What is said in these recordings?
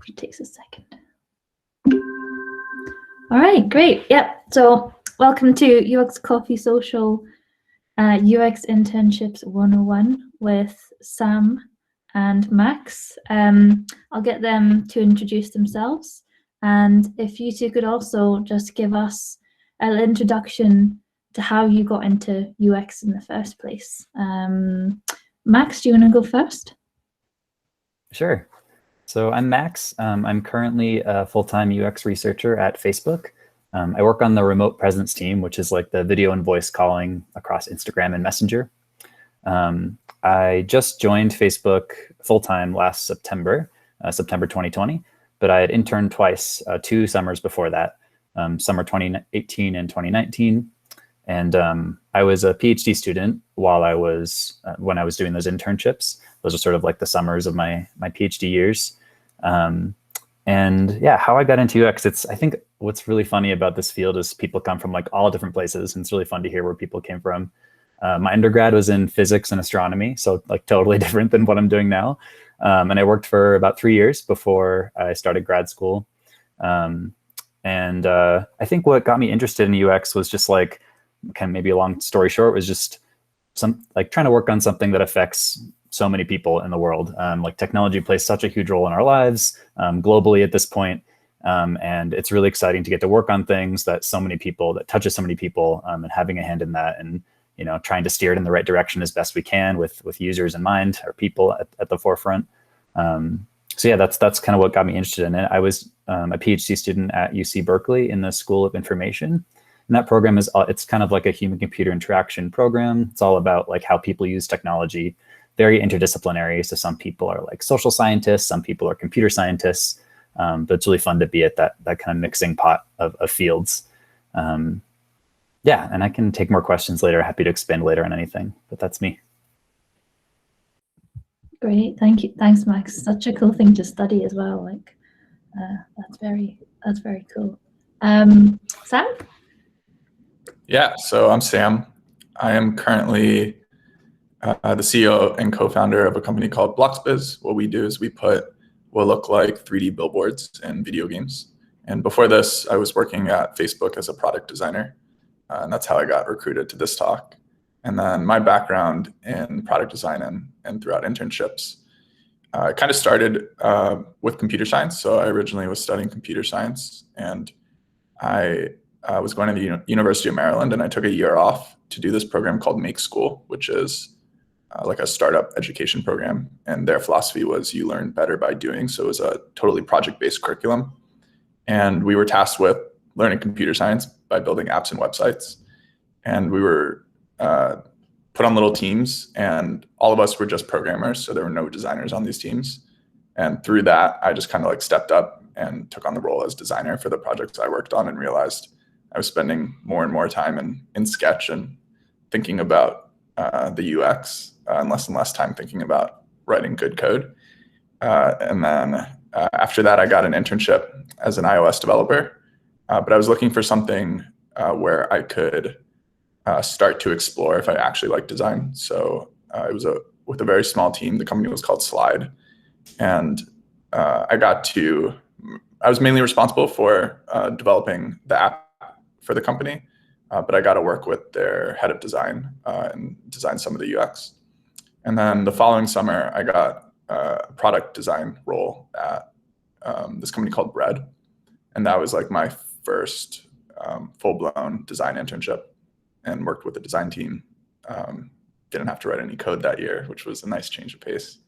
It takes a second. All right, great. Yep. So welcome to UX Coffee Social UX Internships 101 with Sam and Max. I'll get them to introduce themselves. And if you two could also just give us an introduction to how you got into UX in the first place. Max, do you want to go first? Sure. So I'm Max. I'm currently a full-time UX researcher at Facebook. I work on the remote presence team, which is like the video and voice calling across Instagram and Messenger. I just joined Facebook full-time last September, September 2020, but I had interned twice, 2 summers before that, summer 2018 and 2019. And I was a PhD student while I was, when I was doing those internships. Those are sort of like the summers of my PhD years. And yeah, how I got into UX, I think what's really funny about this field is people come from like all different places, and it's really fun to hear where people came from. My undergrad was in physics and astronomy, so like totally different than what I'm doing now. And I worked for about 3 years before I started grad school. I think what got me interested in UX was just like, kind of maybe a long story short, was just trying to work on something that affects so many people in the world. Like technology plays such a huge role in our lives globally at this point. And it's really exciting to get to work on things that touches so many people, and having a hand in that, and trying to steer it in the right direction as best we can with users in mind, or people at the forefront. So yeah, that's kind of what got me interested in it. I was a PhD student at UC Berkeley in the School of Information. And that program it's kind of like a human-computer interaction program. It's all about like how people use technology, very interdisciplinary. So some people are like social scientists, some people are computer scientists, but it's really fun to be at that kind of mixing pot of fields. Yeah, and I can take more questions later. Happy to expand later on anything, but that's me. Great, thank you. Thanks, Max. Such a cool thing to study as well. Like, that's very cool. Sam? Yeah, so I'm Sam. I am currently the CEO and co-founder of a company called Bloxbiz. What we do is we put what look like 3D billboards in video games. And before this, I was working at Facebook as a product designer. And that's how I got recruited to this talk. And then my background in product design and throughout internships kind of started with computer science. So I originally was studying computer science, and I was going to the University of Maryland, and I took a year off to do this program called Make School, which is like a startup education program. And their philosophy was you learn better by doing. So it was a totally project-based curriculum. And we were tasked with learning computer science by building apps and websites. And we were put on little teams, and all of us were just programmers. So there were no designers on these teams. And through that, I just kind of like stepped up and took on the role as designer for the projects I worked on, and realized I was spending more and more time in Sketch and thinking about the UX, and less time thinking about writing good code. And then after that, I got an internship as an iOS developer, but I was looking for something where I could start to explore if I actually like design. So it was with a very small team. The company was called Slide, and I was mainly responsible for developing the app for the company, but I got to work with their head of design and design some of the UX. And then the following summer, I got a product design role at this company called Bread. And that was like my first full-blown design internship, and worked with the design team. Didn't have to write any code that year, which was a nice change of pace.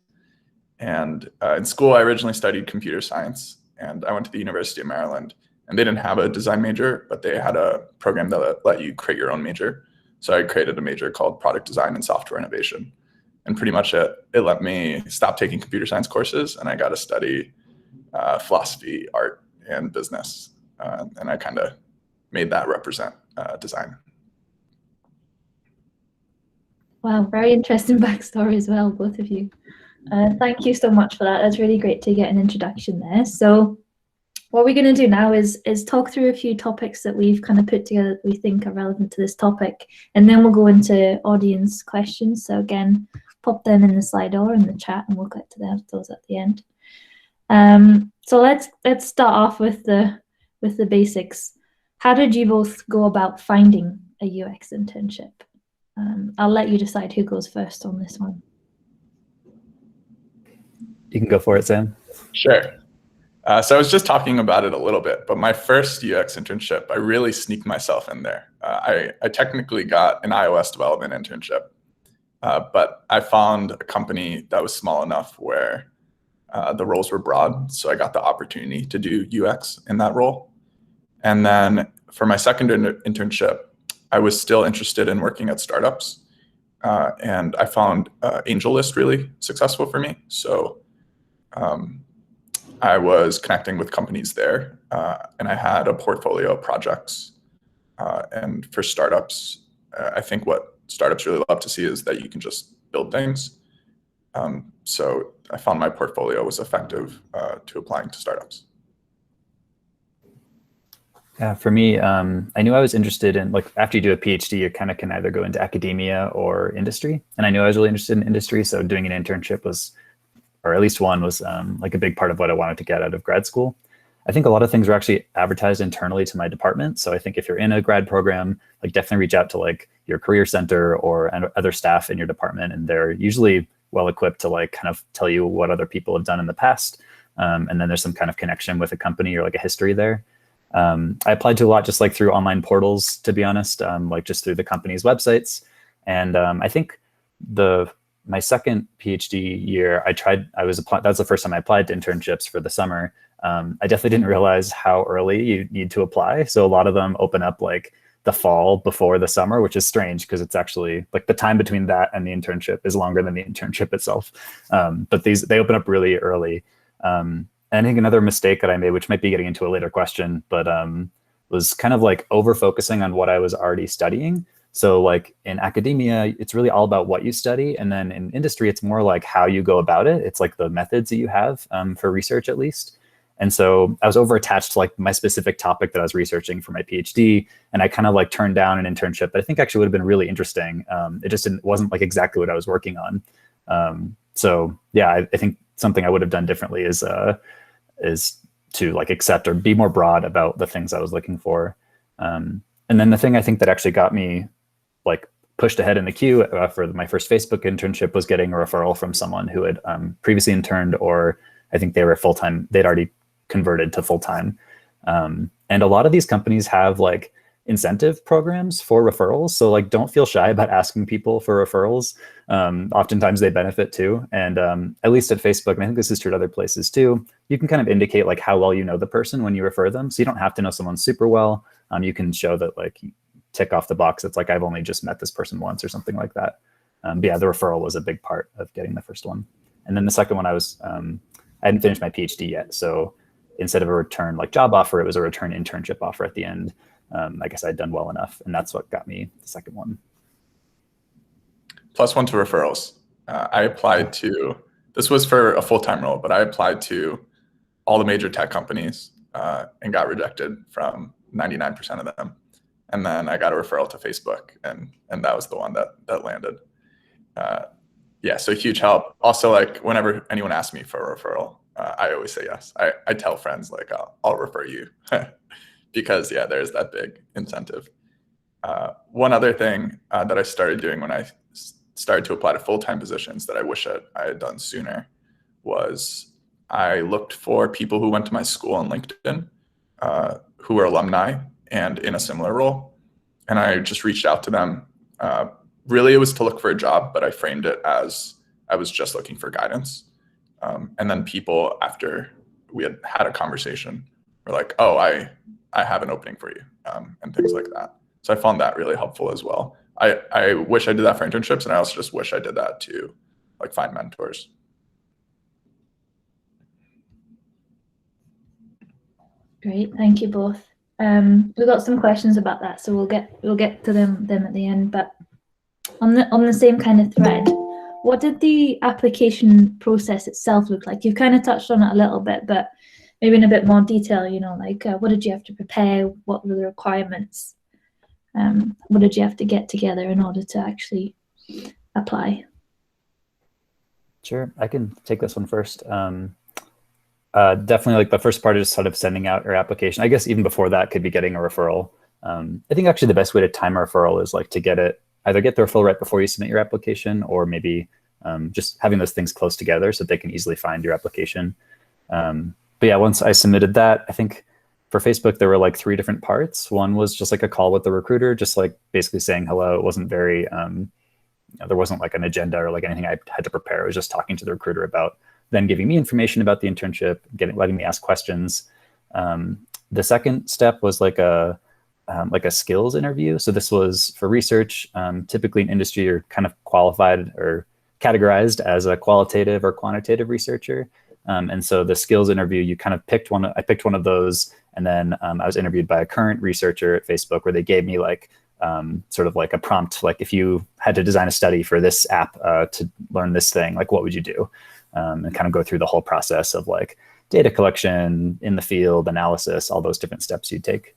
And in school, I originally studied computer science, and I went to the University of Maryland, and they didn't have a design major, but they had a program that let you create your own major. So I created a major called product design and software innovation. And pretty much it let me stop taking computer science courses, and I got to study philosophy, art, and business. And I kind of made that represent design. Wow, very interesting backstory as well, both of you. Thank you so much for that. That's really great to get an introduction there. So what we're going to do now is talk through a few topics that we've kind of put together that we think are relevant to this topic, and then we'll go into audience questions. So again, pop them in the Slido or in the chat, and we'll get to those at the end. So let's start off with the basics. How did you both go about finding a UX internship? I'll let you decide who goes first on this one. You can go for it, Sam. Sure. So I was just talking about it a little bit, but my first UX internship, I really sneaked myself in there. I technically got an iOS development internship, but I found a company that was small enough where the roles were broad. So I got the opportunity to do UX in that role. And then for my second internship, I was still interested in working at startups. And I found AngelList really successful for me. So I was connecting with companies there, and I had a portfolio of projects. And for startups, I think what startups really love to see is that you can just build things. So I found my portfolio was effective to applying to startups. Yeah, for me, I knew I was interested in, like, after you do a PhD, you kind of can either go into academia or industry. And I knew I was really interested in industry, so doing an internship was, or at least one was, like a big part of what I wanted to get out of grad school. I think a lot of things were actually advertised internally to my department. So I think if you're in a grad program, like, definitely reach out to like your career center or other staff in your department, and they're usually well equipped to like kind of tell you what other people have done in the past. And then there's some kind of connection with a company or like a history there. I applied to a lot just like through online portals, to be honest, like just through the company's websites. And I think my second PhD year, that's the first time I applied to internships for the summer. I definitely didn't realize how early you need to apply. So a lot of them open up like the fall before the summer, which is strange because it's actually like the time between that and the internship is longer than the internship itself. But they open up really early. And I think another mistake that I made, which might be getting into a later question, but was kind of like over focusing on what I was already studying. So like in academia, it's really all about what you study. And then in industry, it's more like how you go about it. It's like the methods that you have for research, at least. And so I was over attached to like my specific topic that I was researching for my PhD. And I kind of like turned down an internship that I think actually would have been really interesting. It just wasn't like exactly what I was working on. So yeah, I think something I would have done differently is to like accept or be more broad about the things I was looking for. And then the thing I think that actually got me like pushed ahead in the queue for my first Facebook internship was getting a referral from someone who had previously interned, or I think they were full-time, they'd already converted to full-time. And a lot of these companies have like incentive programs for referrals. So like, don't feel shy about asking people for referrals. Oftentimes they benefit too. And at least at Facebook, and I think this is true at other places too, you can kind of indicate like how well you know the person when you refer them. So you don't have to know someone super well. You can show that like you tick off the box. It's like, I've only just met this person once or something like that. But yeah, the referral was a big part of getting the first one. And then the second one, I hadn't finished my PhD yet. So instead of a return like job offer, it was a return internship offer at the end. I guess I'd done well enough, and that's what got me the second one. +1 to referrals. I applied to, this was for a full-time role, but I applied to all the major tech companies and got rejected from 99% of them. And then I got a referral to Facebook, and that was the one that landed. Yeah, so huge help. Also, like whenever anyone asks me for a referral, I always say yes. I tell friends like, I'll refer you. Because yeah, there's that big incentive. One other thing that I started doing when I started to apply to full-time positions that I wish I had done sooner was I looked for people who went to my school on LinkedIn, who were alumni and in a similar role. And I just reached out to them. Really, it was to look for a job, but I framed it as I was just looking for guidance. And then people, after we had a conversation, were like, oh, I have an opening for you, and things like that. So I found that really helpful as well. I wish I did that for internships, and I also just wish I did that to like find mentors. Great, thank you both. We've got some questions about that, so we'll get to them at the end. But on the same kind of thread, what did the application process itself look like? You've kind of touched on it a little bit, but maybe in a bit more detail. You know, like what did you have to prepare? What were the requirements? What did you have to get together in order to actually apply? Sure, I can take this one first. Definitely like the first part is sort of sending out your application. I guess even before that could be getting a referral. I think actually the best way to time a referral is like to either get the referral right before you submit your application, or maybe just having those things close together so they can easily find your application. But yeah, once I submitted that, I think for Facebook, there were like 3 different parts. One was just like a call with the recruiter, just like basically saying hello. It wasn't very, there wasn't like an agenda or like anything I had to prepare. It was just talking to the recruiter about then giving me information about the internship, letting me ask questions. The second step was like a skills interview. So this was for research. Typically in industry, you're kind of qualified or categorized as a qualitative or quantitative researcher. And so the skills interview, you kind of I picked one of those, and then I was interviewed by a current researcher at Facebook, where they gave me like sort of like a prompt, like if you had to design a study for this app to learn this thing, like what would you do? And kind of go through the whole process of like data collection, in the field, analysis, all those different steps you'd take.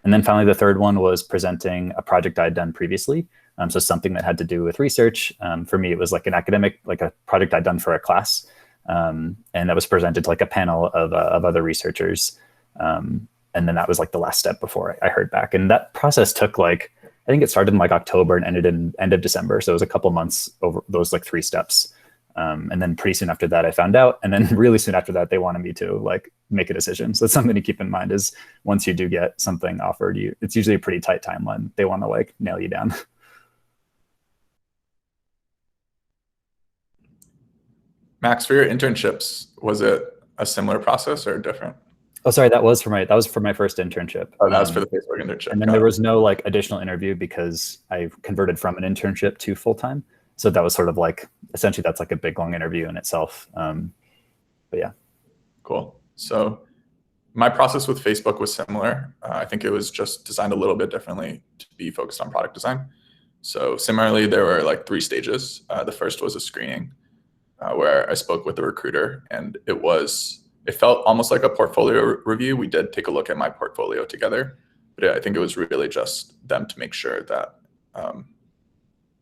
And then finally, the third one was presenting a project I'd done previously. So something that had to do with research. For me, it was like an academic, like a project I'd done for a class. And that was presented to like a panel of other researchers. And then that was like the last step before I heard back. And that process took like, I think it started in like October and ended in end of December. So it was a couple months over those like 3 steps. And then pretty soon after that, I found out. And then really soon after that, they wanted me to like make a decision. So that's something to keep in mind, is once you do get something offered, it's usually a pretty tight timeline. They want to like nail you down. Max, for your internships, was it a similar process or different? Oh, sorry, that was for my first internship. Oh, that was for the Facebook internship. And then there was no like additional interview because I converted from an internship to full-time. So that was sort of like, essentially that's like a big long interview in itself. But yeah. Cool. So my process with Facebook was similar. I think it was just designed a little bit differently to be focused on product design. So similarly, there were like 3 stages. The first was a screening where I spoke with the recruiter, and it felt almost like a portfolio review. We did take a look at my portfolio together, but I think it was really just them to make sure that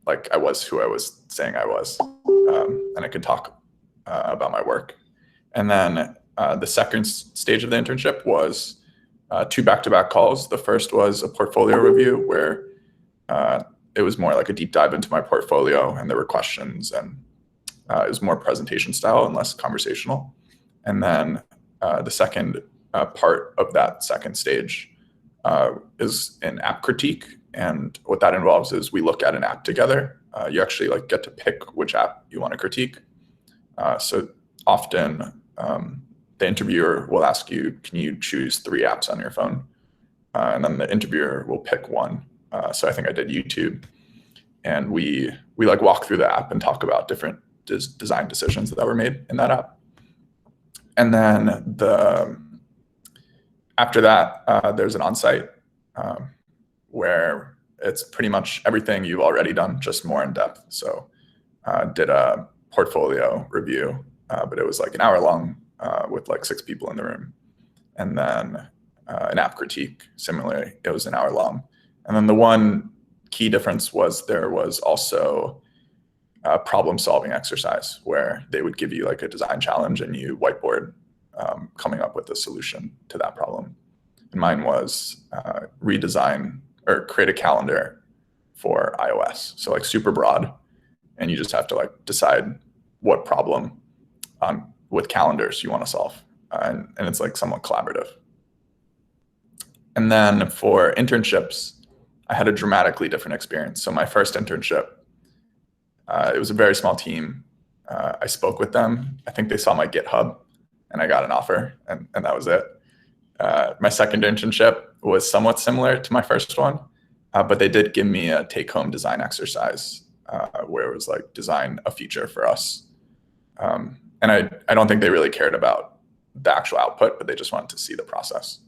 like I was who I was saying I was, and I could talk about my work. And then the second stage of the internship was 2 back-to-back calls. The first was a portfolio review where it was more like a deep dive into my portfolio, and there were questions, and it was more presentation style and less conversational. And then the second part of that second stage is an app critique. And what that involves is we look at an app together. You actually like get to pick which app you want to critique. So often the interviewer will ask you, can you choose 3 apps on your phone? And then the interviewer will pick one. So I think I did YouTube. And we like walk through the app and talk about different design decisions that were made in that app. And then after that, there's an on-site where it's pretty much everything you've already done, just more in depth. So did a portfolio review, but it was like an hour long with like 6 people in the room. And then an app critique, similarly, it was an hour long. And then the one key difference was there was also a problem solving exercise where they would give you like a design challenge and you whiteboard coming up with a solution to that problem. And mine was redesign or create a calendar for iOS. So like super broad. And you just have to like decide what problem with calendars you want to solve. And it's like somewhat collaborative. And then for internships, I had a dramatically different experience. So my first internship, it was a very small team. I spoke with them. I think they saw my GitHub and I got an offer, and that was it. My second internship was somewhat similar to my first one, but they did give me a take-home design exercise where it was like design a feature for us. And I don't think they really cared about the actual output, but they just wanted to see the process.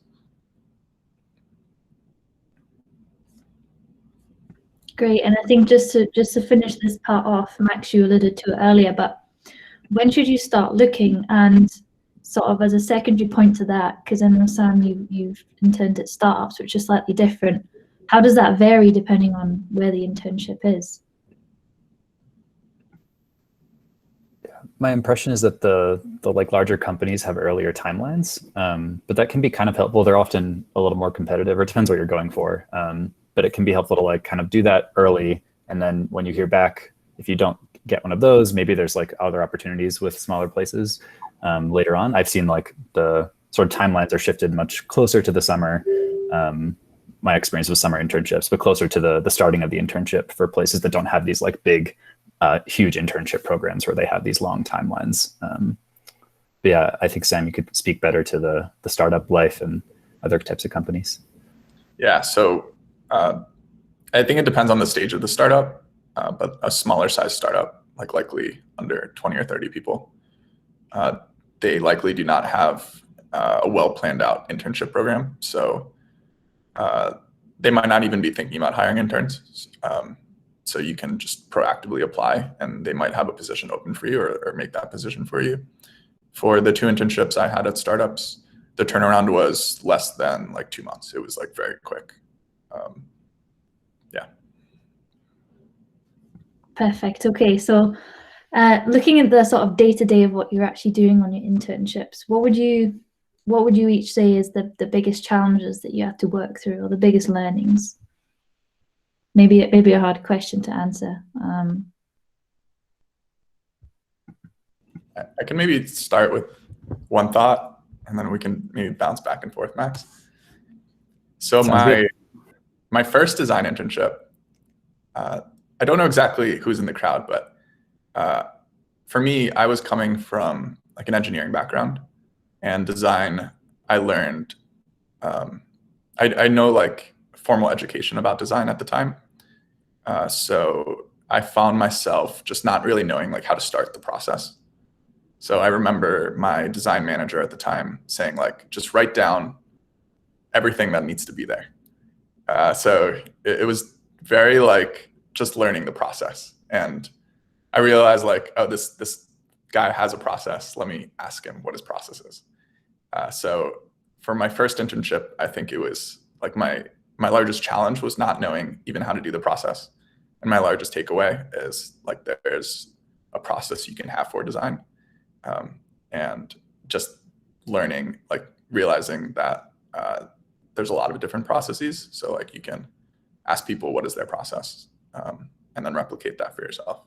Great. And I think just to finish this part off, Max, you alluded to it earlier, but when should you start looking? And sort of as a secondary point to that, because I know, Sam, you've interned at startups, which are slightly different. How does that vary depending on where the internship is? my impression is that the like larger companies have earlier timelines, but that can be kind of helpful. They're often a little more competitive, or it depends what you're going for. But it can be helpful to like kind of do that early, and then when you hear back, if you don't get one of those, maybe there's like other opportunities with smaller places later on. I've seen like the sort of timelines are shifted much closer to the summer. My experience with summer internships, but closer to the starting of the internship for places that don't have these like big, huge internship programs where they have these long timelines. But yeah, I think Sam, you could speak better to the startup life and other types of companies. Yeah, so I think it depends on the stage of the startup, but a smaller size startup, like likely under 20 or 30 people, they likely do not have a well planned out internship program. So they might not even be thinking about hiring interns. So you can just proactively apply, and they might have a position open for you or make that position for you. For the 2 internships I had at startups, the turnaround was less than like 2 months. It was like very quick. Yeah. Perfect. Okay, so looking at the sort of day-to-day of what you're actually doing on your internships, what would you each say is the biggest challenges that you have to work through, or the biggest learnings? Maybe a hard question to answer. I can maybe start with one thought, and then we can maybe bounce back and forth, Max. So my first design internship, I don't know exactly who's in the crowd, but for me, I was coming from like an engineering background, and design, I learned, I know like formal education about design at the time. So I found myself just not really knowing like how to start the process. So I remember my design manager at the time saying like, just write down everything that needs to be there. So it was very like just learning the process. And I realized like, oh, this guy has a process. Let me ask him what his process is. So for my first internship, I think it was like my largest challenge was not knowing even how to do the process. And my largest takeaway is like there's a process you can have for design. And just learning, like realizing that there's a lot of different processes. So like you can ask people what is their process, and then replicate that for yourself.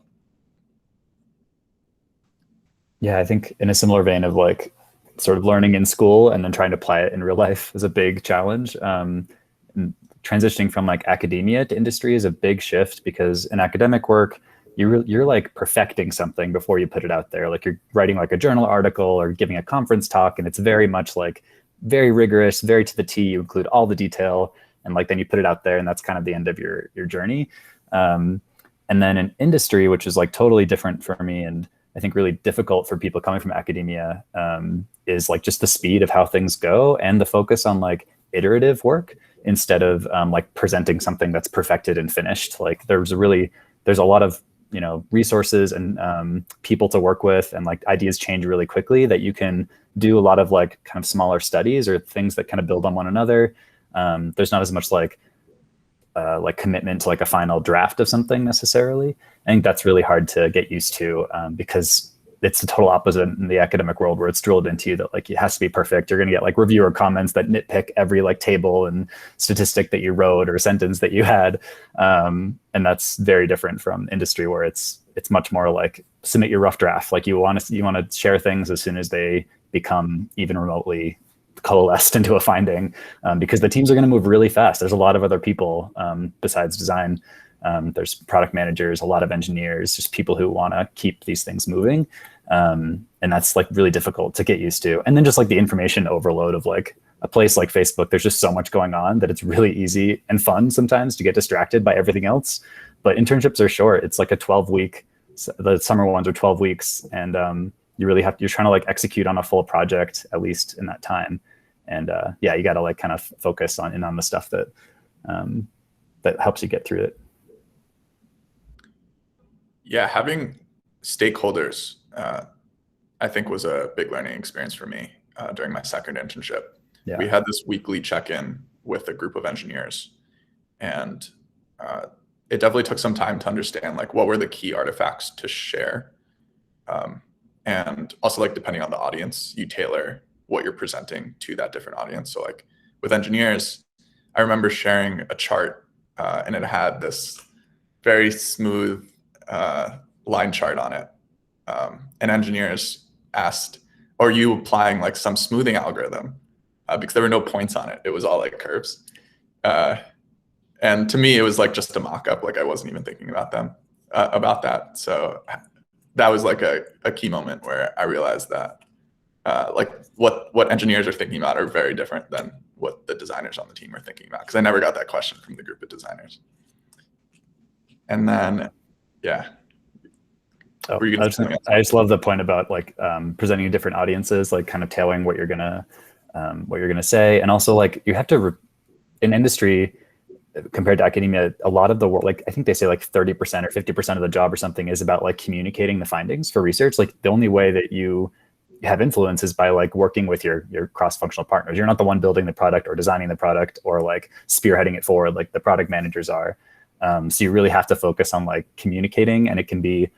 Yeah, I think in a similar vein of like sort of learning in school and then trying to apply it in real life is a big challenge. And transitioning from like academia to industry is a big shift, because in academic work, you're like perfecting something before you put it out there. Like you're writing like a journal article or giving a conference talk, and it's very much like very rigorous, very to the T. You include all the detail, and like then you put it out there, and that's kind of the end of your journey. And then in industry, which is like totally different for me, and I think really difficult for people coming from academia, is like just the speed of how things go and the focus on like iterative work instead of like presenting something that's perfected and finished. Like there's a lot of resources and people to work with, and like ideas change really quickly, that you can do a lot of like kind of smaller studies or things that kind of build on one another. There's not as much like commitment to like a final draft of something necessarily. I think that's really hard to get used to, because it's the total opposite in the academic world, where it's drilled into you that like it has to be perfect. You're going to get like reviewer comments that nitpick every like table and statistic that you wrote or sentence that you had. And that's very different from industry, where it's much more like submit your rough draft. Like you want to share things as soon as they become even remotely coalesced into a finding, because the teams are going to move really fast. There's a lot of other people besides design. There's product managers, a lot of engineers, just people who want to keep these things moving. And that's like really difficult to get used to. And then just like the information overload of like a place like Facebook, there's just so much going on that it's really easy and fun sometimes to get distracted by everything else. But internships are short. It's like a 12-week, the summer ones are 12 weeks. And you're trying to like execute on a full project, at least in that time. And yeah, you got to like kind of focus on the stuff that helps you get through it. Yeah, having stakeholders, I think was a big learning experience for me during my second internship. Yeah. We had this weekly check-in with a group of engineers, and it definitely took some time to understand like what were the key artifacts to share. And also like depending on the audience, you tailor what you're presenting to that different audience. So like with engineers, I remember sharing a chart and it had this very smooth line chart on it. And engineers asked, are you applying like some smoothing algorithm? Because there were no points on it. It was all like curves. And to me, it was like just a mock-up. Like I wasn't even thinking about that. So that was like a key moment where I realized that like what engineers are thinking about are very different than what the designers on the team are thinking about. Because I never got that question from the group of designers. And then, yeah. Oh, I just love the point about like presenting to different audiences, like kind of tailoring what you're gonna say, and also like you have to in industry compared to academia, a lot of the work, like I think they say like 30% or 50% of the job or something is about like communicating the findings for research. Like the only way that you have influence is by like working with your cross-functional partners. You're not the one building the product or designing the product or like spearheading it forward like the product managers are. So you really have to focus on like communicating, and it can be,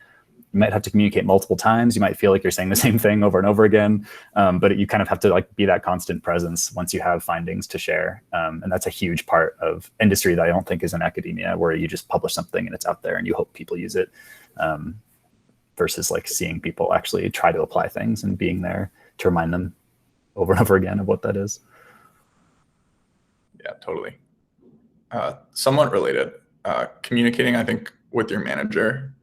you might have to communicate multiple times. You might feel like you're saying the same thing over and over again, but you kind of have to like be that constant presence once you have findings to share. And that's a huge part of industry that I don't think is in academia, where you just publish something and it's out there and you hope people use it, versus like seeing people actually try to apply things and being there to remind them over and over again of what that is. Yeah, totally. Somewhat related, communicating, I think, with your manager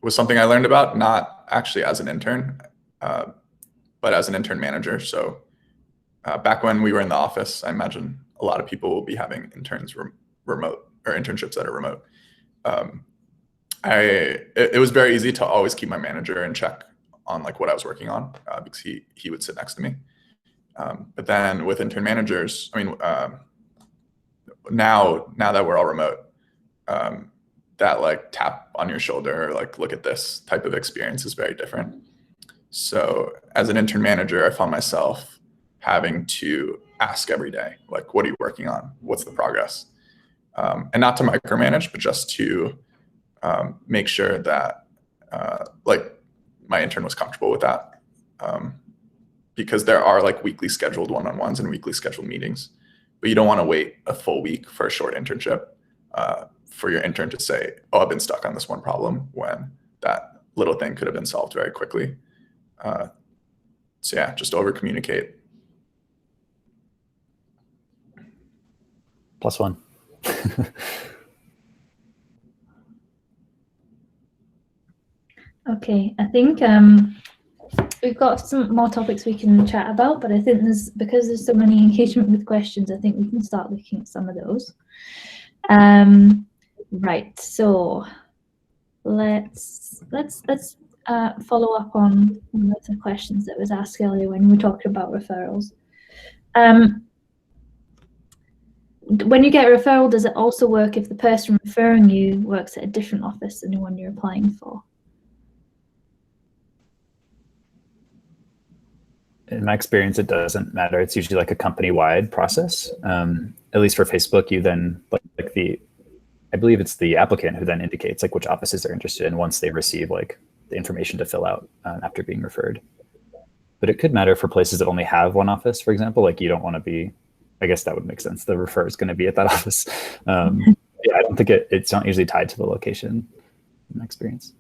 was something I learned about, not actually as an intern, but as an intern manager. So back when we were in the office, I imagine a lot of people will be having interns remote or internships that are remote. It was very easy to always keep my manager in check on like what I was working on, because he would sit next to me. But then with intern managers, I mean, now that we're all remote, that like tap on your shoulder or like look at this type of experience is very different. So as an intern manager, I found myself having to ask every day, like, what are you working on? What's the progress? And not to micromanage, but just to make sure that like my intern was comfortable with that. Because there are like weekly scheduled one-on-ones and weekly scheduled meetings, but you don't want to wait a full week for a short internship for your intern to say, oh, I've been stuck on this one problem, when that little thing could have been solved very quickly. So yeah, just over communicate. +1. Okay, I think we've got some more topics we can chat about, but I think because there's so many engagement with questions, I think we can start looking at some of those. Right, so let's follow up on one of the questions that was asked earlier when we were talking about referrals. When you get a referral, does it also work if the person referring you works at a different office than the one you're applying for? In my experience, it doesn't matter. It's usually like a company-wide process. At least for Facebook, you then I believe it's the applicant who then indicates like which offices they're interested in once they receive like the information to fill out after being referred. But it could matter for places that only have one office, for example. Like you don't want to be, I guess that would make sense. The referrer is going to be at that office. Yeah, I don't think it's not usually tied to the location in my experience.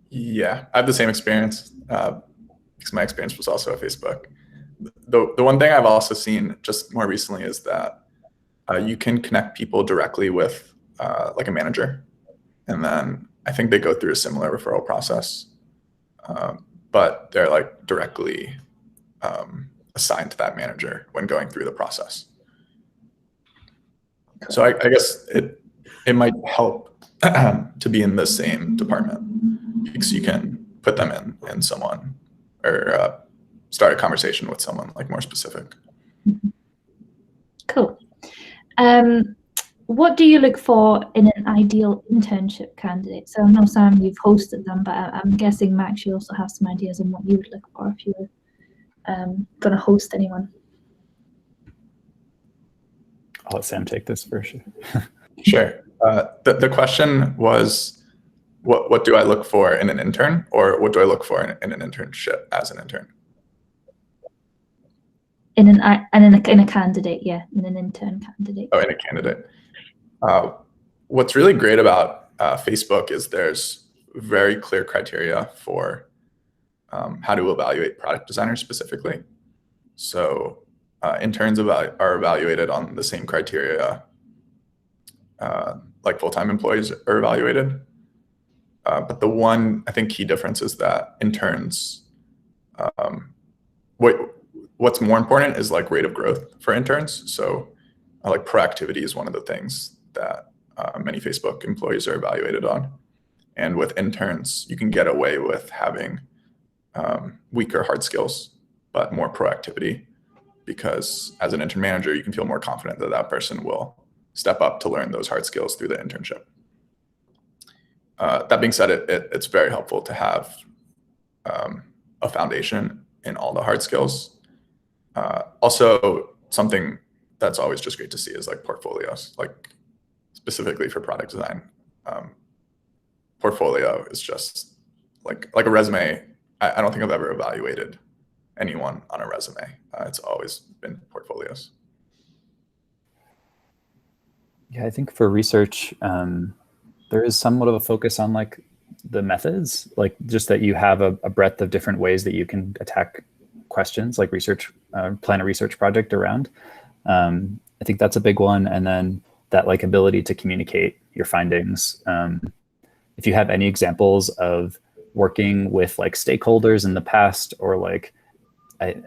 Yeah, I have the same experience because my experience was also at Facebook. The one thing I've also seen just more recently is that you can connect people directly with like a manager, and then I think they go through a similar referral process, but they're like directly assigned to that manager when going through the process. So I guess it might help to be in the same department, because you can put them in someone, or start a conversation with someone like more specific. Cool. What do you look for in an ideal internship candidate? So I know, Sam, you've hosted them, but I'm guessing, Max, you also have some ideas on what you would look for if you were going to host anyone. I'll let Sam take this for sure. Sure. The question was, What do I look for in an intern, or what do I look for in an internship as an intern? In a candidate, yeah, in an intern candidate. Oh, in a candidate. What's really great about Facebook is there's very clear criteria for how to evaluate product designers specifically. So interns are evaluated on the same criteria like full-time employees are evaluated. But the one, I think, key difference is that interns, what's more important is like rate of growth for interns. So like proactivity is one of the things that many Facebook employees are evaluated on. And with interns, you can get away with having weaker hard skills, but more proactivity, because as an intern manager, you can feel more confident that that person will step up to learn those hard skills through the internship. That being said, it's very helpful to have a foundation in all the hard skills. Also, something that's always just great to see is like portfolios, like specifically for product design. Portfolio is just like a resume. I don't think I've ever evaluated anyone on a resume. It's always been portfolios. Yeah, I think for research, there is somewhat of a focus on like the methods, like just that you have a breadth of different ways that you can attack questions, like research, plan a research project around. I think that's a big one. And then that like ability to communicate your findings. If you have any examples of working with like stakeholders in the past, or like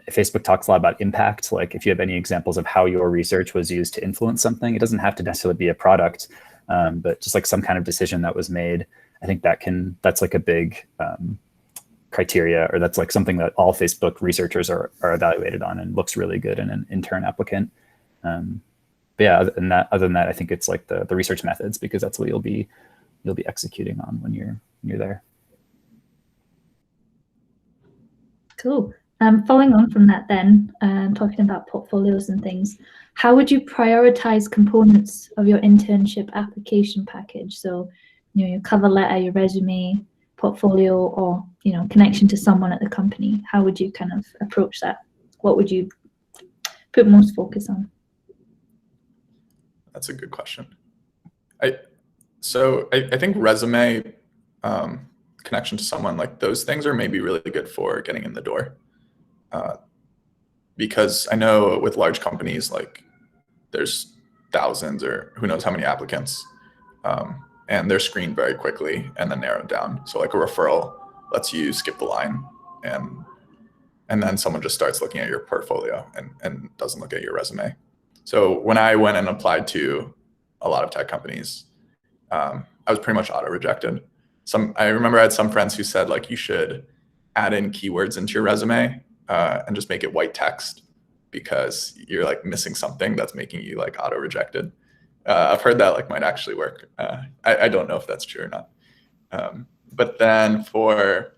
Facebook talks a lot about impact. Like if you have any examples of how your research was used to influence something, it doesn't have to necessarily be a product, but just like some kind of decision that was made. I think that's like a big criteria, or that's like something that all Facebook researchers are evaluated on, and looks really good in an intern applicant. But yeah, other than that, I think it's like the research methods, because that's what you'll be executing on when you're there. Cool. Following on from that then, talking about portfolios and things, how would you prioritize components of your internship application package? So, your cover letter, your resume, portfolio, or, connection to someone at the company. How would you kind of approach that? What would you put most focus on? That's a good question. I think resume, connection to someone, like those things are maybe really good for getting in the door. Because I know with large companies, like there's thousands or who knows how many applicants, and they're screened very quickly and then narrowed down. So like a referral lets you skip the line, and then someone just starts looking at your portfolio and doesn't look at your resume. So when I went and applied to a lot of tech companies, I was pretty much auto-rejected. I remember I had some friends who said like you should add in keywords into your resume and just make it white text, because you're like missing something that's making you like auto-rejected. I've heard that like might actually work. I don't know if that's true or not. But then for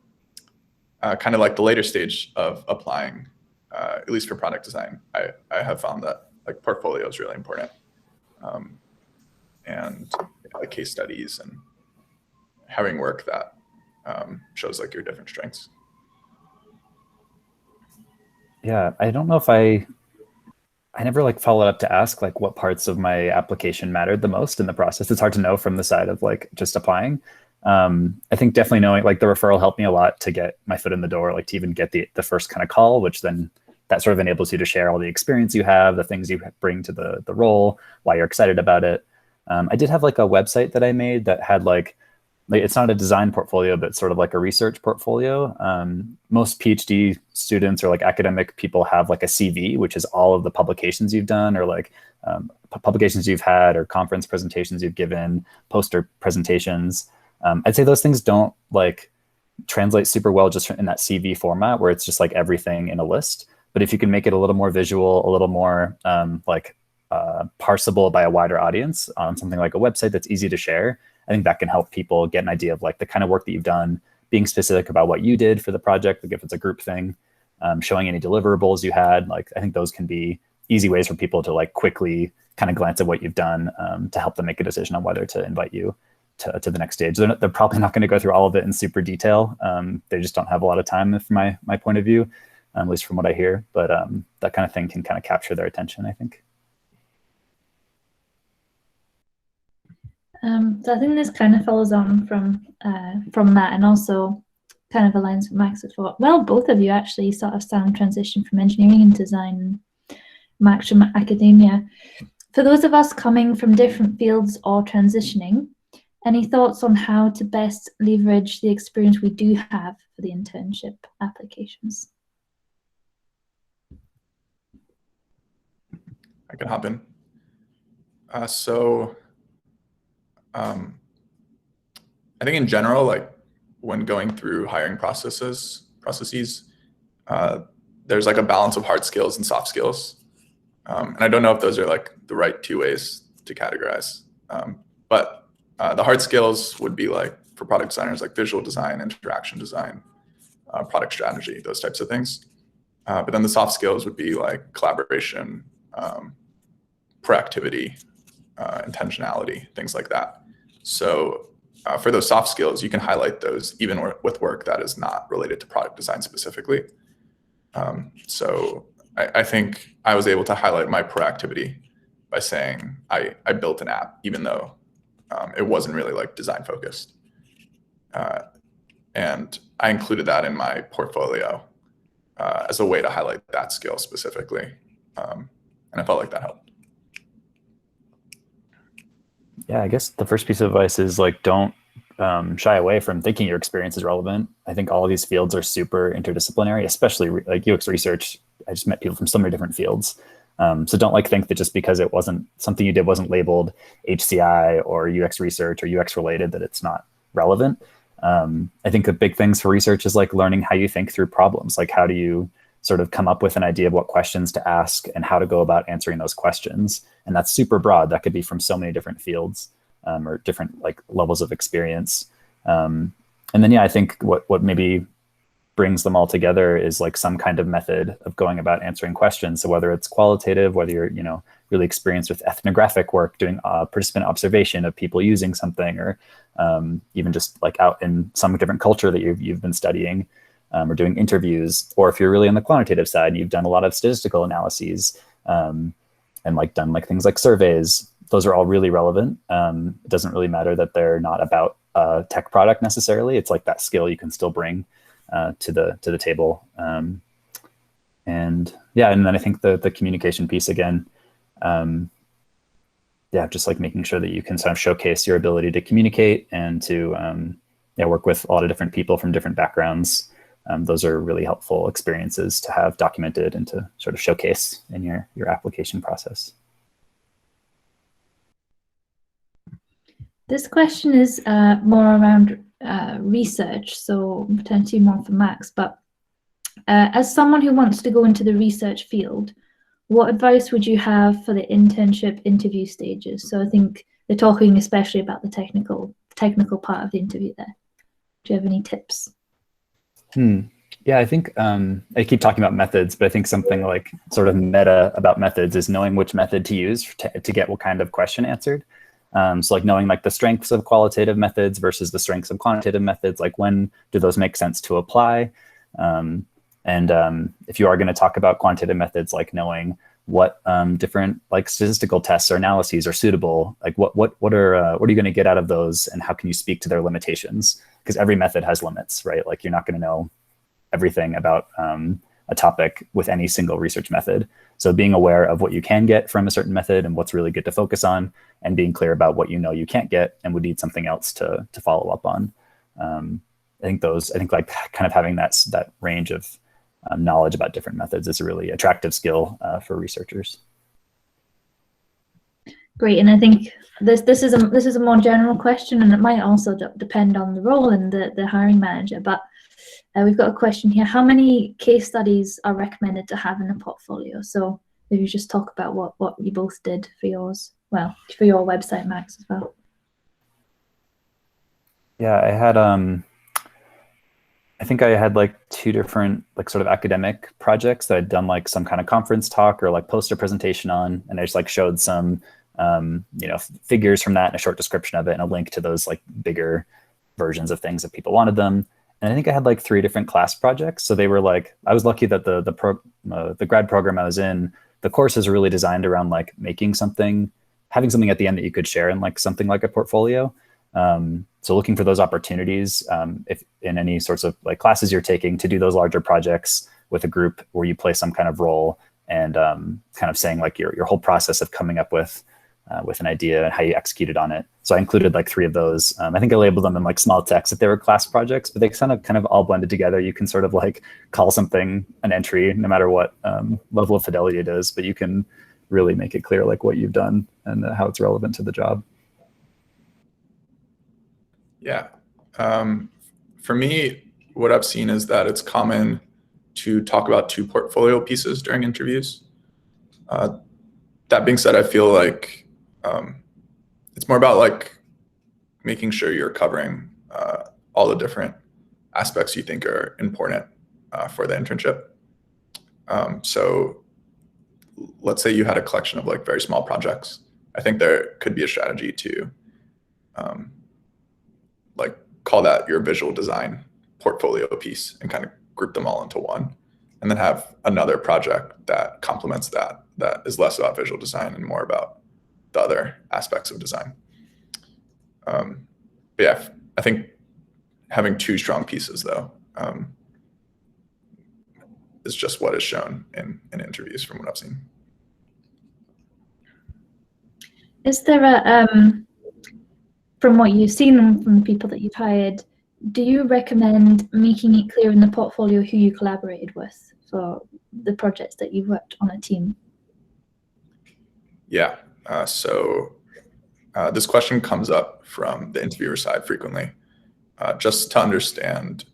kind of like the later stage of applying, at least for product design, I have found that like portfolio is really important. And like case studies and having work that shows like your different strengths. Yeah, I don't know if I never like followed up to ask like what parts of my application mattered the most in the process. It's hard to know from the side of like just applying. I think definitely knowing like the referral helped me a lot to get my foot in the door, like to even get the first kind of call, which then that sort of enables you to share all the experience you have, the things you bring to the role, why you're excited about it. I did have like a website that I made that had like it's not a design portfolio, but sort of like a research portfolio. Most PhD students or like academic people have like a CV, which is all of the publications you've done, or like publications you've had, or conference presentations you've given, poster presentations. I'd say those things don't like translate super well just in that CV format, where it's just like everything in a list. But if you can make it a little more visual, a little more parsable by a wider audience on something like a website that's easy to share, I think that can help people get an idea of like the kind of work that you've done, being specific about what you did for the project, like if it's a group thing, showing any deliverables you had. Like I think those can be easy ways for people to like quickly kind of glance at what you've done to help them make a decision on whether to invite you. to the next stage. They're probably not going to go through all of it in super detail. They just don't have a lot of time from my point of view, at least from what I hear. But that kind of thing can kind of capture their attention, I think. So I think this kind of follows on from that, and also kind of aligns with Max as well. Well, both of you actually sort of sound transition from engineering and design, Max from academia. For those of us coming from different fields or transitioning, any thoughts on how to best leverage the experience we do have for the internship applications? I can hop in. I think in general, like when going through hiring processes, there's like a balance of hard skills and soft skills. And I don't know if those are like the right two ways to categorize. But the hard skills would be like for product designers, like visual design, interaction design, product strategy, those types of things. But then the soft skills would be like collaboration, proactivity, intentionality, things like that. So for those soft skills, you can highlight those even with work that is not related to product design specifically. So I think I was able to highlight my proactivity by saying I built an app, even though it wasn't really like design focused. And I included that in my portfolio as a way to highlight that skill specifically. And I felt like that helped. Yeah, I guess the first piece of advice is like, don't shy away from thinking your experience is relevant. I think all of these fields are super interdisciplinary, especially like UX research. I just met people from so many different fields. So don't like think that just because it wasn't something you did wasn't labeled HCI or UX research or UX related that it's not relevant. I think the big things for research is like learning how you think through problems. Like how do you sort of come up with an idea of what questions to ask and how to go about answering those questions. And that's super broad. That could be from so many different fields or different like levels of experience. And then, yeah, I think what maybe brings them all together is like some kind of method of going about answering questions. So whether it's qualitative, whether you're, really experienced with ethnographic work, doing participant observation of people using something, or even just like out in some different culture that you've been studying, or doing interviews, or if you're really on the quantitative side and you've done a lot of statistical analyses and like done like things like surveys, those are all really relevant. It doesn't really matter that they're not about a tech product necessarily. It's like that skill you can still bring to the table. And yeah, and then I think the communication piece again, just like making sure that you can sort of showcase your ability to communicate and to work with a lot of different people from different backgrounds. Those are really helpful experiences to have documented and to sort of showcase in your application process. This question is more around research, so potentially more for Max, but as someone who wants to go into the research field, what advice would you have for the internship interview stages? So I think they're talking especially about the technical part of the interview there. Do you have any tips? Yeah, I think I keep talking about methods, but I think something like sort of meta about methods is knowing which method to use to get what kind of question answered. So like knowing like the strengths of qualitative methods versus the strengths of quantitative methods, like when do those make sense to apply? And if you are going to talk about quantitative methods, like knowing what different like statistical tests or analyses are suitable, like what are you going to get out of those, and how can you speak to their limitations? Because every method has limits, right? Like you're not going to know everything about a topic with any single research method. So being aware of what you can get from a certain method and what's really good to focus on, and being clear about what you know you can't get and would need something else to follow up on. I think like kind of having that range of knowledge about different methods is a really attractive skill for researchers. Great, and I think this is a more general question, and it might also depend on the role and the hiring manager. But we've got a question here: how many case studies are recommended to have in a portfolio? So maybe you just talk about what you both did for yours. Well, for your website, Max, as well. Yeah, I think I had like 2 different like sort of academic projects that I'd done like some kind of conference talk or like poster presentation on, and I just like showed some figures from that and a short description of it and a link to those like bigger versions of things if people wanted them. And I think I had like 3 different class projects. So they were like, I was lucky that the grad program I was in, the course is really designed around like having something at the end that you could share in like something like a portfolio. So looking for those opportunities, if in any sorts of like classes you're taking, to do those larger projects with a group where you play some kind of role and kind of saying like your whole process of coming up with an idea and how you executed on it. So I included like 3 of those. I think I labeled them in like small text that they were class projects, but they kind of all blended together. You can sort of like call something an entry no matter what level of fidelity it is, but you can really make it clear like what you've done and how it's relevant to the job. Yeah. For me, what I've seen is that it's common to talk about 2 portfolio pieces during interviews. That being said, I feel like it's more about like making sure you're covering all the different aspects you think are important for the internship. So let's say you had a collection of like very small projects. I think there could be a strategy to like call that your visual design portfolio piece and kind of group them all into one, and then have another project that complements that is less about visual design and more about the other aspects of design. But yeah, I think having 2 strong pieces though is just what is shown in interviews from what I've seen. Is there from what you've seen and from the people that you've hired, do you recommend making it clear in the portfolio who you collaborated with for the projects that you've worked on a team? Yeah, so this question comes up from the interviewer side frequently, just to understand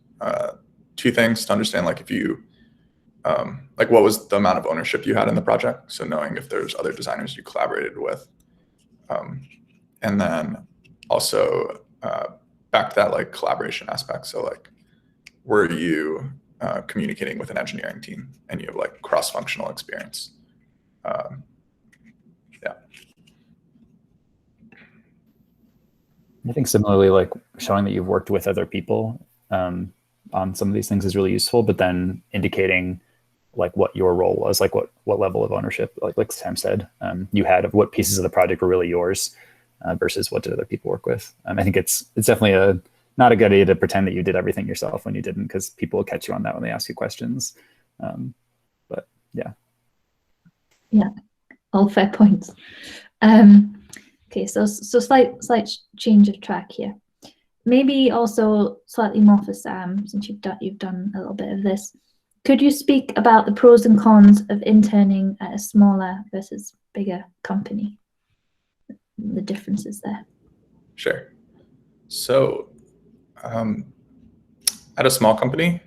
2 things. To understand like if you, like what was the amount of ownership you had in the project? So knowing if there's other designers you collaborated with. And then also back to that like collaboration aspect. So like, were you communicating with an engineering team and you have like cross-functional experience? Yeah. I think similarly, like showing that you've worked with other people on some of these things is really useful, but then indicating like what your role was, like what level of ownership, like Sam said, you had of what pieces of the project were really yours versus what did other people work with. I think it's definitely not a good idea to pretend that you did everything yourself when you didn't, because people will catch you on that when they ask you questions. But yeah. Yeah, all fair points. Okay, so slight change of track here. Maybe also slightly more for Sam, since you've done a little bit of this. Could you speak about the pros and cons of interning at a smaller versus bigger company? The differences there. Sure. So at a small company,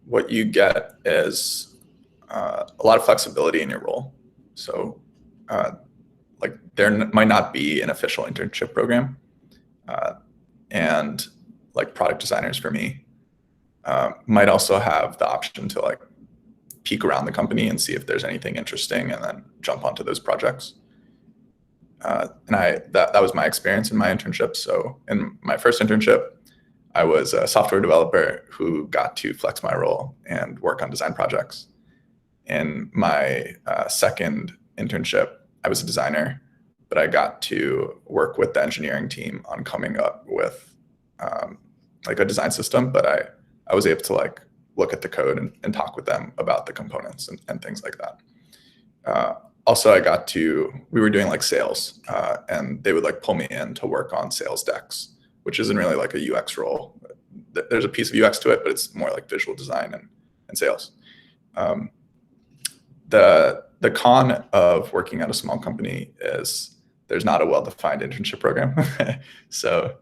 what you get is a lot of flexibility in your role. So like there might not be an official internship program. And like product designers for me might also have the option to like peek around the company and see if there's anything interesting and then jump onto those projects. And that was my experience in my internship. So in my first internship, I was a software developer who got to flex my role and work on design projects. In my second internship, I was a designer, but I got to work with the engineering team on coming up with like a design system, but I was able to like look at the code and talk with them about the components and things like that. Also, we were doing like sales and they would like pull me in to work on sales decks, which isn't really like a UX role. There's a piece of UX to it, but it's more like visual design and sales. The con of working at a small company is there's not a well-defined internship program. So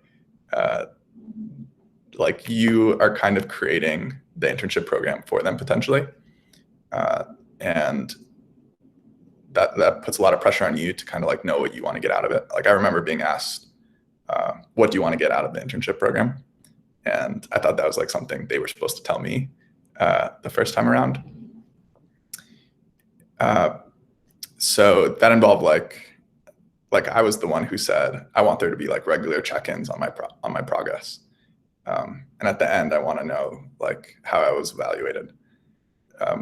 like you are kind of creating the internship program for them potentially. And that puts a lot of pressure on you to kind of like know what you want to get out of it. Like I remember being asked, what do you want to get out of the internship program? And I thought that was like something they were supposed to tell me the first time around. So that involved like like I was the one who said, I want there to be like regular check-ins on my progress. And at the end, I want to know like how I was evaluated,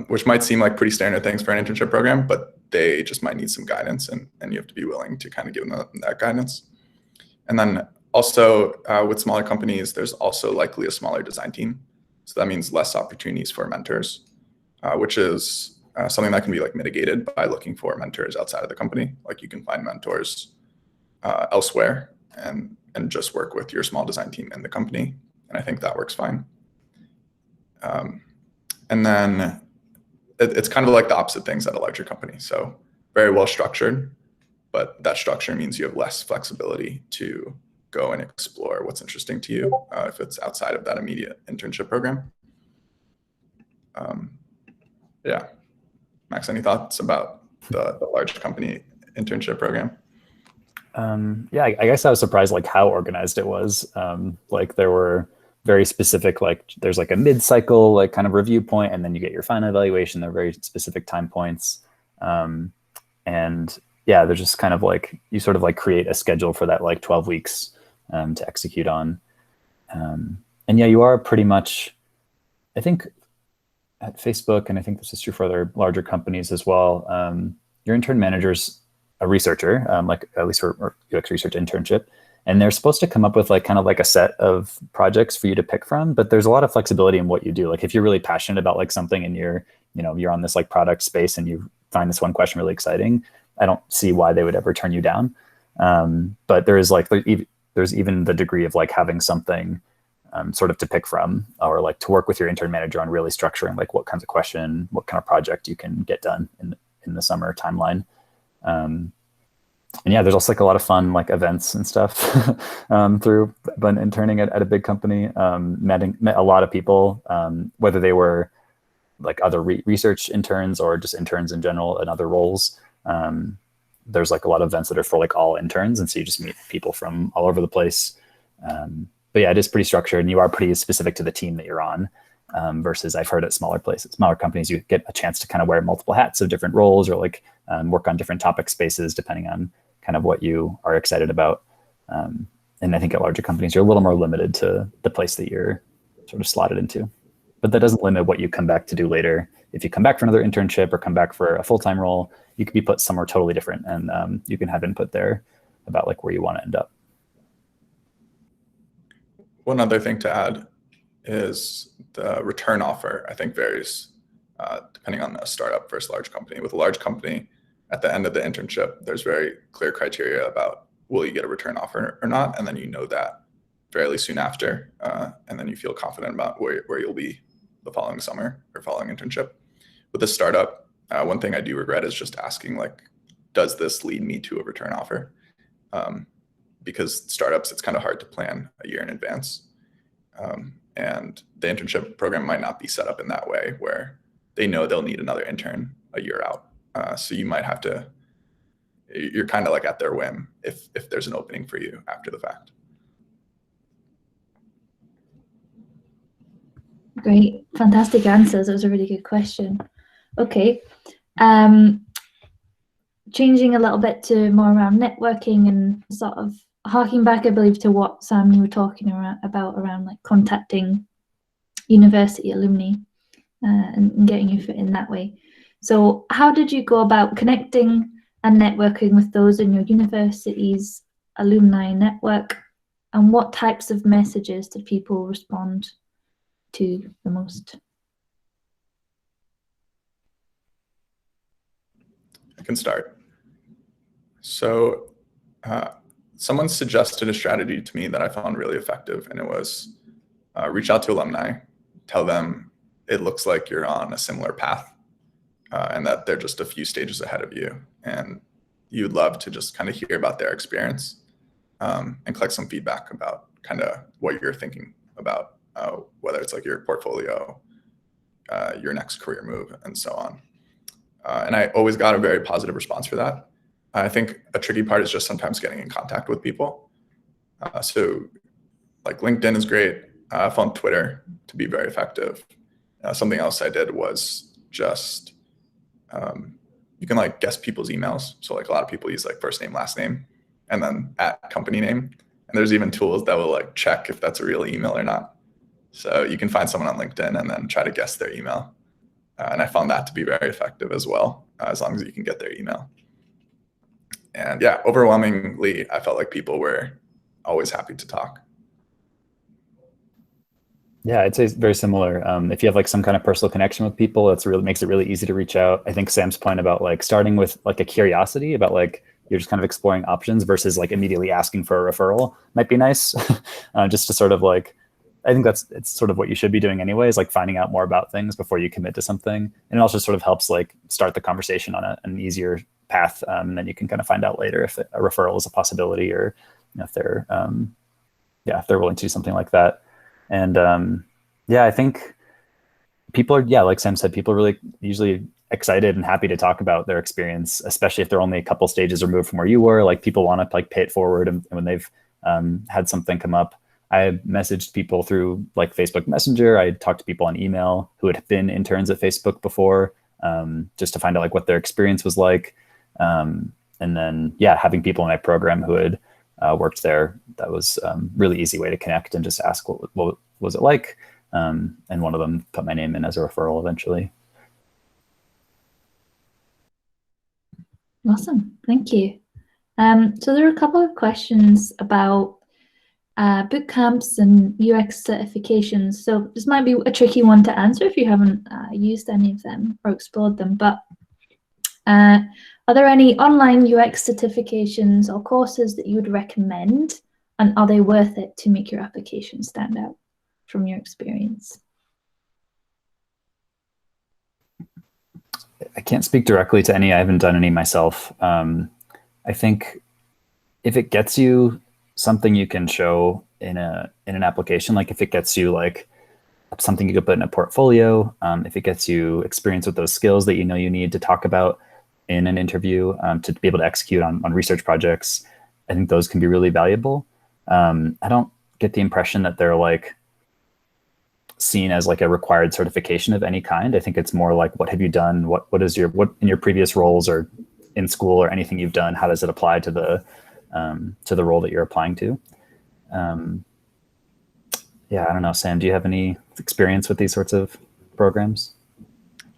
which might seem like pretty standard things for an internship program, but they just might need some guidance, and you have to be willing to kind of give them that guidance. And then also with smaller companies, there's also likely a smaller design team. So that means less opportunities for mentors, which is something that can be like mitigated by looking for mentors outside of the company. Like you can find mentors elsewhere and just work with your small design team in the company. And I think that works fine. And then it's kind of like the opposite things at a larger company. So very well structured, but that structure means you have less flexibility to go and explore what's interesting to you if it's outside of that immediate internship program. Yeah. Max, any thoughts about the large company internship program? Yeah, I guess I was surprised like how organized it was. Like there were very specific, like there's like a mid-cycle like kind of review point, and then you get your final evaluation. They're very specific time points. And yeah, they're just kind of like, you sort of like create a schedule for that like 12 weeks to execute on. And yeah, you are pretty much, I think at Facebook, and I think this is true for other larger companies as well, your intern manager's a researcher, like at least for UX research internship, and they're supposed to come up with like kind of like a set of projects for you to pick from, but there's a lot of flexibility in what you do. Like if you're really passionate about like something and you're on this like product space and you find this one question really exciting, I don't see why they would ever turn you down. But there is like, there's even the degree of like having something sort of to pick from, or like to work with your intern manager on really structuring like what kinds of question, what kind of project you can get done in the summer timeline. And yeah, there's also like a lot of fun like events and stuff through when interning at a big company. Met a lot of people, whether they were like other research interns or just interns in general in other roles. There's like a lot of events that are for like all interns, and so you just meet people from all over the place. But yeah, it is pretty structured, and you are pretty specific to the team that you're on. Versus I've heard at smaller companies, you get a chance to kind of wear multiple hats of different roles, or like work on different topic spaces depending on kind of what you are excited about. And I think at larger companies, you're a little more limited to the place that you're sort of slotted into. But that doesn't limit what you come back to do later. If you come back for another internship or come back for a full-time role, you could be put somewhere totally different, and you can have input there about like where you want to end up. One other thing to add is the return offer, I think, varies depending on the startup versus large company. With a large company, at the end of the internship, there's very clear criteria about will you get a return offer or not, and then you know that fairly soon after, and then you feel confident about where you'll be the following summer or following internship. With a startup, one thing I do regret is just asking like, does this lead me to a return offer? Because startups, it's kind of hard to plan a year in advance. And the internship program might not be set up in that way, where they know they'll need another intern a year out. So you might have to, you're kind of like at their whim if there's an opening for you after the fact. Great, fantastic answers. It was a really good question. Okay, changing a little bit to more around networking and sort of harking back, I believe, to what Sam you were talking about around like contacting university alumni and getting you fit in that way. So how did you go about connecting and networking with those in your university's alumni network, and what types of messages did people respond to the most? I can start. So someone suggested a strategy to me that I found really effective, and it was reach out to alumni, tell them it looks like you're on a similar path and that they're just a few stages ahead of you, and you'd love to just kind of hear about their experience and collect some feedback about kind of what you're thinking about, whether it's like your portfolio, your next career move, and so on. And I always got a very positive response for that. I think a tricky part is just sometimes getting in contact with people. So like LinkedIn is great. I found Twitter to be very effective. Something else I did was just, you can like guess people's emails. So like a lot of people use like first name, last name. and then at company name. And there's even tools that will like check if that's a real email or not. So you can find someone on LinkedIn and then try to guess their email. And I found that to be very effective as well, as long as you can get their email. And yeah, overwhelmingly, I felt like people were always happy to talk. Yeah, I'd say it's very similar. If you have like some kind of personal connection with people, it's really makes it really easy to reach out. I think Sam's point about like starting with like a curiosity about like you're just kind of exploring options versus like immediately asking for a referral might be nice. Just to sort of like, I think it's sort of what you should be doing anyways, like finding out more about things before you commit to something. And it also sort of helps like start the conversation on an easier path. And then you can kind of find out later if a referral is a possibility, or if they're if they're willing to do something like that. And yeah, I think people are, like Sam said, people are really usually excited and happy to talk about their experience, especially if they're only a couple stages removed from where you were. Like people want to like pay it forward, and when they've had something come up. I messaged people through like Facebook Messenger. I talked to people on email who had been interns at Facebook before, just to find out like what their experience was like. And then, having people in my program who had worked there, that was really easy way to connect and just ask what was it like. And one of them put my name in as a referral eventually. Awesome, thank you. So there are a couple of questions about bootcamps and UX certifications. So this might be a tricky one to answer if you haven't used any of them or explored them, but are there any online UX certifications or courses that you would recommend, and are they worth it to make your application stand out from your experience? I can't speak directly to any. I haven't done any myself. I think if it gets you something you can show in an application, like if it gets you like something you could put in a portfolio, if it gets you experience with those skills that you know you need to talk about in an interview, to be able to execute on research projects, I think those can be really valuable. I don't get the impression that they're like seen as like a required certification of any kind. I think it's more like, what have you done? What in your previous roles or in school or anything you've done, how does it apply to the role that you're applying to? I don't know, Sam, do you have any experience with these sorts of programs?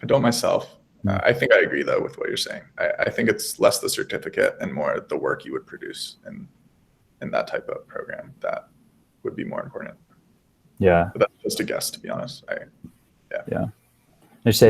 I don't myself. I think I agree though with what you're saying. I think it's less the certificate and more the work you would produce in that type of program that would be more important. Yeah. But that's just a guess, to be honest. I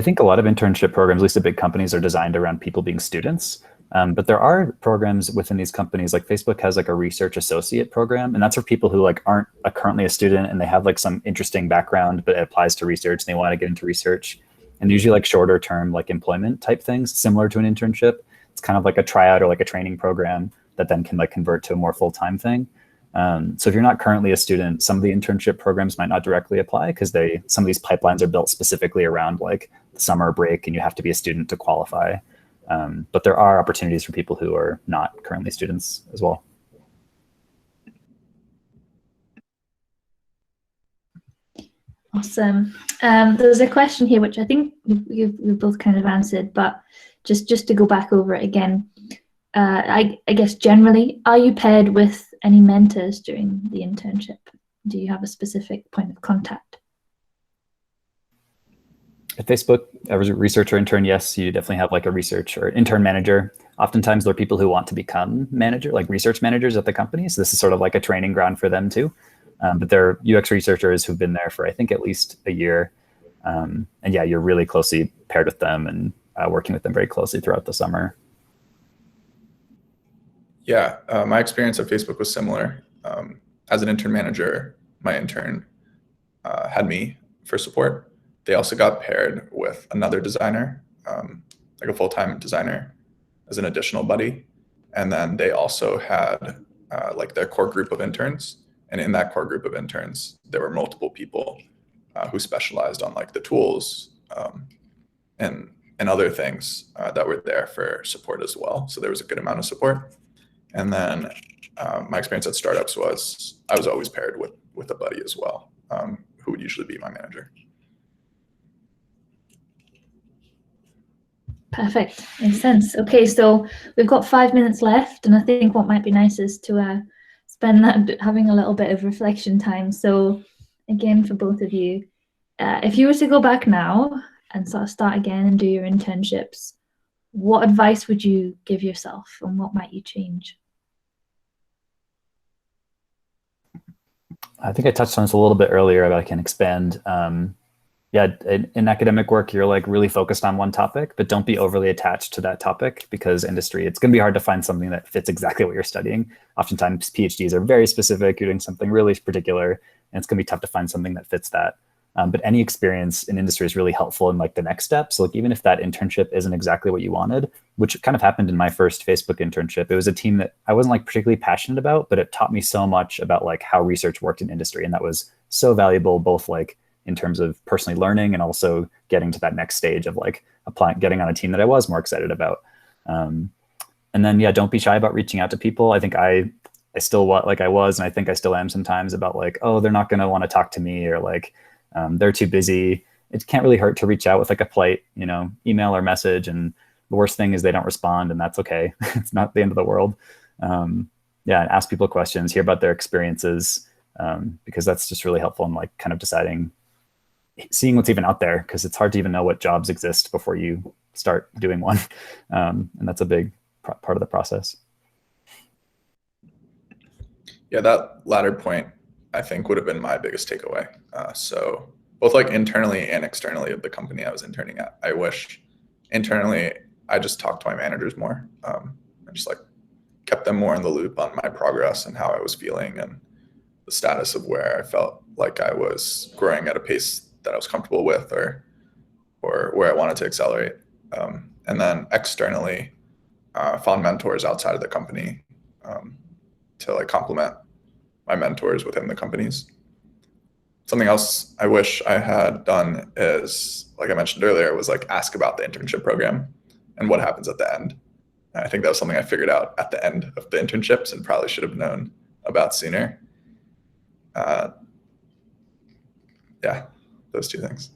think a lot of internship programs, at least at big companies, are designed around people being students. But there are programs within these companies, like Facebook has like a research associate program, and that's for people who like aren't currently a student and they have like some interesting background, but it applies to research and they want to get into research. And usually like shorter term, like employment type things, similar to an internship. It's kind of like a tryout or like a training program that then can like convert to a more full-time thing. So if you're not currently a student, some of the internship programs might not directly apply because some of these pipelines are built specifically around like the summer break and you have to be a student to qualify. But there are opportunities for people who are not currently students as well. Awesome. There's a question here, which I think we've both kind of answered, but just to go back over it again, I guess generally, are you paired with any mentors during the internship? Do you have a specific point of contact? At Facebook, as a researcher intern, yes, you definitely have like a research or intern manager. Oftentimes there are people who want to become manager, like research managers at the company. So this is sort of like a training ground for them too. But there are UX researchers who've been there for, I think, at least a year. And yeah, you're really closely paired with them and working with them very closely throughout the summer. Yeah, my experience at Facebook was similar. As an intern manager, my intern had me for support. They also got paired with another designer, like a full-time designer as an additional buddy. And then they also had like their core group of interns. And in that core group of interns, there were multiple people who specialized on like the tools and other things that were there for support as well. So there was a good amount of support. And then my experience at startups was I was always paired with a buddy as well, who would usually be my manager. Perfect. Makes sense. Okay, so we've got 5 minutes left, and I think what might be nice is to spend that having a little bit of reflection time. So again, for both of you, if you were to go back now and sort of start again and do your internships, what advice would you give yourself, and what might you change? I think I touched on this a little bit earlier, but I can expand. Yeah, in academic work, you're like really focused on one topic, but don't be overly attached to that topic, because industry, it's going to be hard to find something that fits exactly what you're studying. Oftentimes PhDs are very specific. You're doing something really particular, and it's going to be tough to find something that fits that. But any experience in industry is really helpful in like the next step. So like even if that internship isn't exactly what you wanted, which kind of happened in my first Facebook internship, it was a team that I wasn't like particularly passionate about, but it taught me so much about like how research worked in industry. And that was so valuable, both like in terms of personally learning and also getting to that next stage of like applying, getting on a team that I was more excited about. And then, yeah, don't be shy about reaching out to people. I think I still like I was, and I think I still am sometimes, about like, oh, they're not going to want to talk to me, or like, they're too busy. It can't really hurt to reach out with like a polite, email or message. And the worst thing is they don't respond, and that's okay. It's not the end of the world. Yeah, and ask people questions, hear about their experiences, because that's just really helpful in like kind of seeing what's even out there, because it's hard to even know what jobs exist before you start doing one. And that's a big part of the process. Yeah, that latter point, I think, would have been my biggest takeaway. So both like internally and externally of the company I was interning at, I wish internally I just talked to my managers more. I just like kept them more in the loop on my progress and how I was feeling and the status of where I felt like I was growing at a pace that I was comfortable with, or where I wanted to accelerate. And then externally, found mentors outside of the company to like complement my mentors within the companies. Something else I wish I had done is, like I mentioned earlier, was like ask about the internship program and what happens at the end. And I think that was something I figured out at the end of the internships and probably should have known about sooner. Yeah, those two things.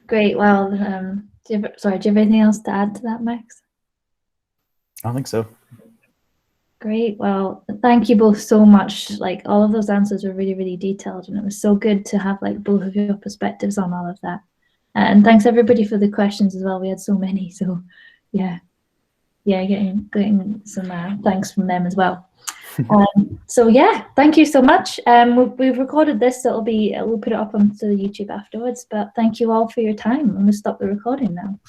Great. Well, do you have anything else to add to that, Max? I don't think so. Great. Well, thank you both so much. Like, all of those answers were really, really detailed, and it was so good to have like both of your perspectives on all of that. And thanks everybody for the questions as well. We had so many, so yeah, getting some thanks from them as well. So yeah, thank you so much. We've recorded this, so we'll put it up onto YouTube afterwards. But thank you all for your time. I'm gonna stop the recording now.